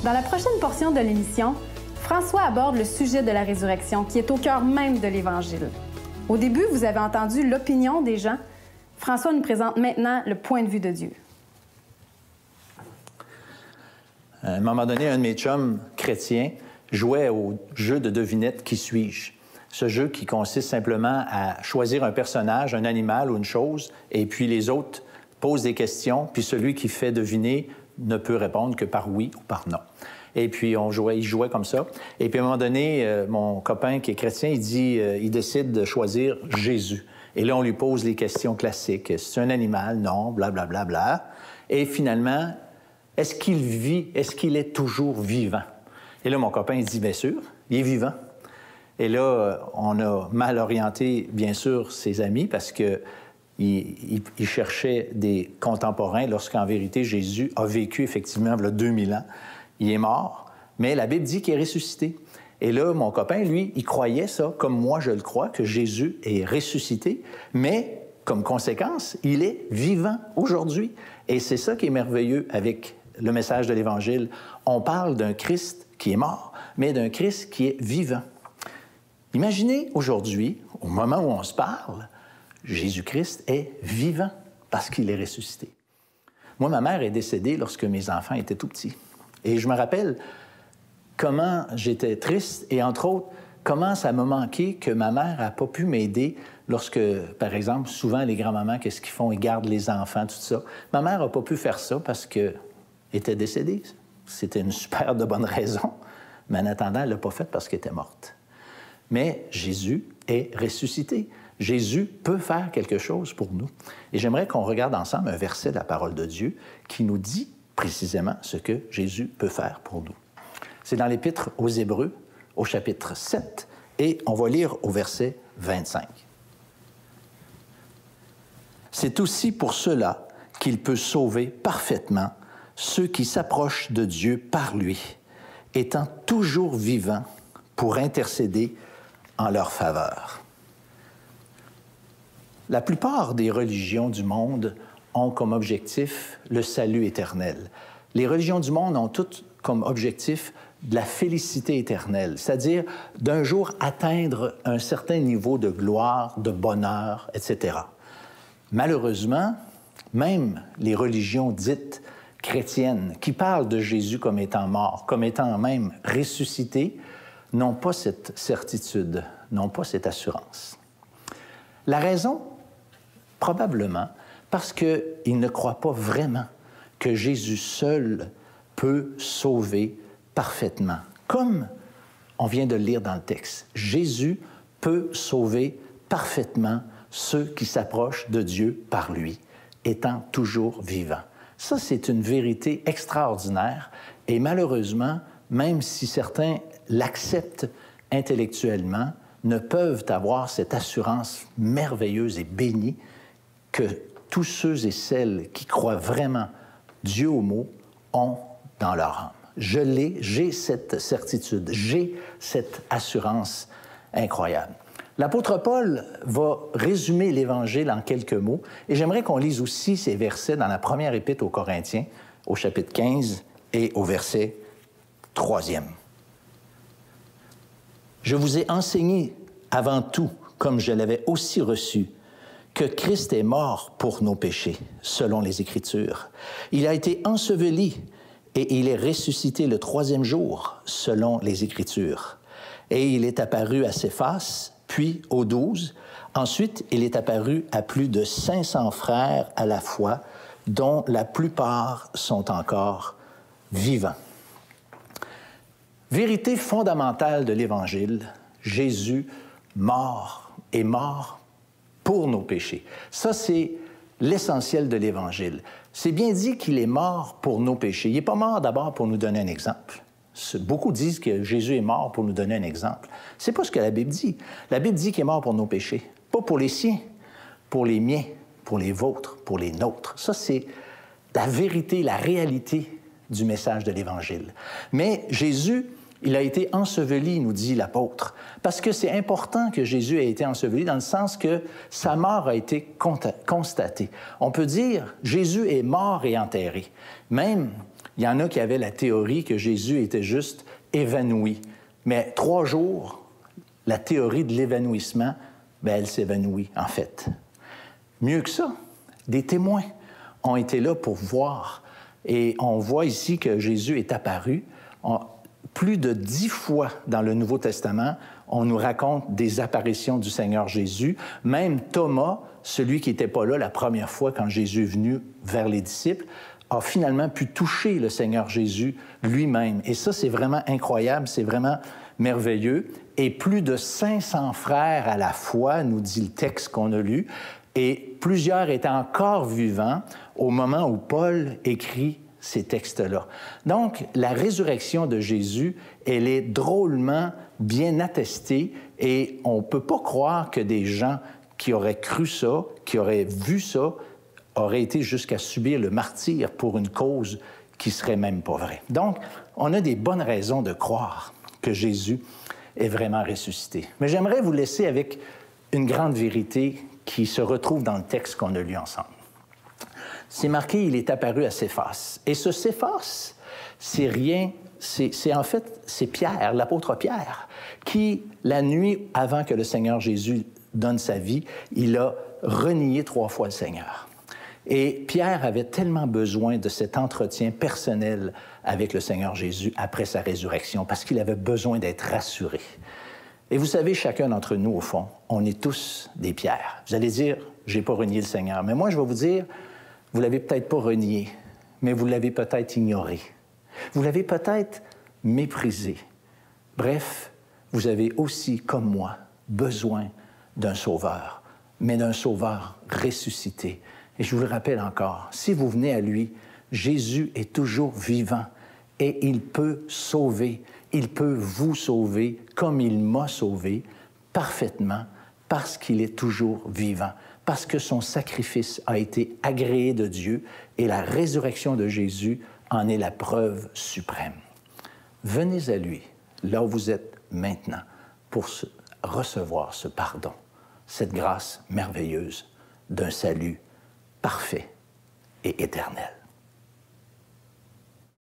Dans la prochaine portion de l'émission, François aborde le sujet de la résurrection qui est au cœur même de l'Évangile. Au début, vous avez entendu l'opinion des gens. François nous présente maintenant le point de vue de Dieu. À un moment donné, un de mes chums chrétiens jouait au jeu de devinette « Qui suis-je ». Ce jeu qui consiste simplement à choisir un personnage, un animal ou une chose, et puis les autres posent des questions, puis celui qui fait deviner ne peut répondre que par oui ou par non. Et puis il jouait comme ça. Et puis à un moment donné, mon copain qui est chrétien, il décide de choisir Jésus. Et là, on lui pose les questions classiques. C'est un animal? Non, blablabla. Bla, bla, bla. Et finalement, est-ce qu'il vit? Est-ce qu'il est toujours vivant? Et là, mon copain, il dit, bien sûr, il est vivant. Et là, on a mal orienté, bien sûr, ses amis parce qu'il cherchait des contemporains lorsqu'en vérité, Jésus a vécu effectivement il y a 2000 ans. Il est mort, mais la Bible dit qu'il est ressuscité. Et là, mon copain, lui, il croyait ça, comme moi je le crois, que Jésus est ressuscité, mais comme conséquence, il est vivant aujourd'hui. Et c'est ça qui est merveilleux avec le message de l'Évangile. On parle d'un Christ qui est mort, mais d'un Christ qui est vivant. Imaginez aujourd'hui, au moment où on se parle, Jésus-Christ est vivant parce qu'il est ressuscité. Moi, ma mère est décédée lorsque mes enfants étaient tout petits. Et je me rappelle comment j'étais triste et, entre autres, comment ça m'a manqué que ma mère n'a pas pu m'aider lorsque, par exemple, souvent les grands-mamans, qu'est-ce qu'ils font? Ils gardent les enfants, tout ça. Ma mère n'a pas pu faire ça parce qu'elle était décédée. C'était une super de bonne raison. Mais en attendant, elle ne l'a pas fait parce qu'elle était morte. Mais Jésus est ressuscité. Jésus peut faire quelque chose pour nous. Et j'aimerais qu'on regarde ensemble un verset de la parole de Dieu qui nous dit précisément ce que Jésus peut faire pour nous. C'est dans l'Épître aux Hébreux, au chapitre 7, et on va lire au verset 25. « C'est aussi pour cela qu'il peut sauver parfaitement ceux qui s'approchent de Dieu par lui, étant toujours vivants pour intercéder en leur faveur. » La plupart des religions du monde ont comme objectif le salut éternel. Les religions du monde ont toutes comme objectif de la félicité éternelle, c'est-à-dire d'un jour atteindre un certain niveau de gloire, de bonheur, etc. Malheureusement, même les religions dites chrétiennes qui parlent de Jésus comme étant mort, comme étant même ressuscité, n'ont pas cette certitude, n'ont pas cette assurance. La raison, probablement, parce qu'ils ne croient pas vraiment que Jésus seul peut sauver parfaitement. Comme on vient de le lire dans le texte, Jésus peut sauver parfaitement ceux qui s'approchent de Dieu par lui, étant toujours vivant. Ça, c'est une vérité extraordinaire et malheureusement, même si certains l'acceptent intellectuellement, ne peuvent avoir cette assurance merveilleuse et bénie que tous ceux et celles qui croient vraiment Dieu au mot ont dans leur âme. J'ai cette certitude, j'ai cette assurance incroyable. L'apôtre Paul va résumer l'Évangile en quelques mots et j'aimerais qu'on lise aussi ces versets dans la première épître aux Corinthiens, au chapitre 15 et au verset 3e. « Je vous ai enseigné avant tout, comme je l'avais aussi reçu, que Christ est mort pour nos péchés, selon les Écritures. Il a été enseveli et il est ressuscité le 3e jour, selon les Écritures. Et il est apparu à Céphas, puis aux 12. Ensuite, il est apparu à plus de 500 frères à la fois, dont la plupart sont encore vivants. » Vérité fondamentale de l'Évangile, Jésus est mort pour nos péchés. Ça, c'est l'essentiel de l'Évangile. C'est bien dit qu'il est mort pour nos péchés. Il n'est pas mort d'abord pour nous donner un exemple. Beaucoup disent que Jésus est mort pour nous donner un exemple. Ce n'est pas ce que la Bible dit. La Bible dit qu'il est mort pour nos péchés. Pas pour les siens, pour les miens, pour les vôtres, pour les nôtres. Ça, c'est la vérité, la réalité du message de l'Évangile. Mais Jésus, il a été enseveli, nous dit l'apôtre, parce que c'est important que Jésus ait été enseveli dans le sens que sa mort a été constatée. On peut dire, Jésus est mort et enterré. Même Il y en a qui avaient la théorie que Jésus était juste évanoui. Mais 3 jours, la théorie de l'évanouissement, bien, elle s'évanouit, en fait. Mieux que ça, des témoins ont été là pour voir. Et on voit ici que Jésus est apparu. Plus de 10 fois dans le Nouveau Testament, on nous raconte des apparitions du Seigneur Jésus. Même Thomas, celui qui n'était pas là la première fois quand Jésus est venu vers les disciples, a finalement pu toucher le Seigneur Jésus lui-même. Et ça, c'est vraiment incroyable, c'est vraiment merveilleux. Et plus de 500 frères à la fois, nous dit le texte qu'on a lu, et plusieurs étaient encore vivants au moment où Paul écrit ces textes-là. Donc, la résurrection de Jésus, elle est drôlement bien attestée et on ne peut pas croire que des gens qui auraient cru ça, qui auraient vu ça, auraient été jusqu'à subir le martyre pour une cause qui serait même pas vraie. Donc, on a des bonnes raisons de croire que Jésus est vraiment ressuscité. Mais j'aimerais vous laisser avec une grande vérité qui se retrouve dans le texte qu'on a lu ensemble. C'est marqué, il est apparu à Céphas. Et ce Céphas, c'est Pierre, l'apôtre Pierre, qui, la nuit avant que le Seigneur Jésus donne sa vie, il a renié 3 fois le Seigneur. Et Pierre avait tellement besoin de cet entretien personnel avec le Seigneur Jésus après sa résurrection, parce qu'il avait besoin d'être rassuré. Et vous savez, chacun d'entre nous, au fond, on est tous des Pierres. Vous allez dire, j'ai pas renié le Seigneur. Mais moi, je vais vous dire, vous l'avez peut-être pas renié, mais vous l'avez peut-être ignoré. Vous l'avez peut-être méprisé. Bref, vous avez aussi, comme moi, besoin d'un sauveur, mais d'un sauveur ressuscité. Et je vous le rappelle encore, si vous venez à lui, Jésus est toujours vivant et il peut sauver. Il peut vous sauver comme il m'a sauvé parfaitement parce qu'il est toujours vivant, parce que son sacrifice a été agréé de Dieu et la résurrection de Jésus en est la preuve suprême. Venez à lui, là où vous êtes maintenant, pour recevoir ce pardon, cette grâce merveilleuse d'un salut parfait et éternel.